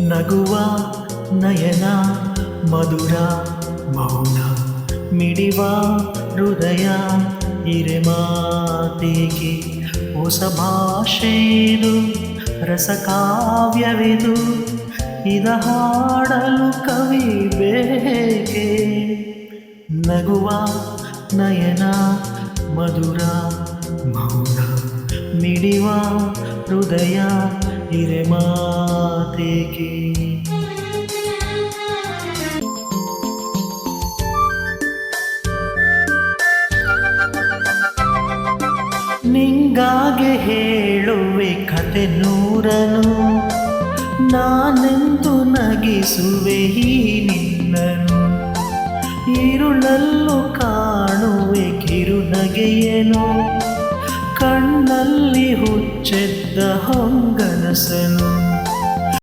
ನಗುವ ನಯನ ಮಧುರ ಮೌನ ಮಿಡಿವ ಹೃದಯ ಹಿರೆಮಾತಿಗೆ ಹೊಸ ಭಾಷೆಯಿದು ರಸಕಾವ್ಯವಿದು ಇದ ಹಾಡಲು ಕವಿ ಬೇಕೆ ನಗುವ ನಯನ ಮಧುರ ಮೌನ ಮಿಡಿವ ಹೃದಯ ಹಿರೆಮಾತಿಗೆ ನಿಂಗಾಗೆ ಹೇಳುವೆ ಕತೆ ನೂರನು ನಾನೆಂದು ನಗಿಸುವೆ ಈ ನಿನ್ನನು ഇരുളಲ್ಲೂ ಕಾಣುವೆ ಕಿರುನಗೆಯನು ಕಣ್ಣಲ್ಲಿ ಹುಚ್ಚೆದ್ದ ಹೊಂಗನಸನು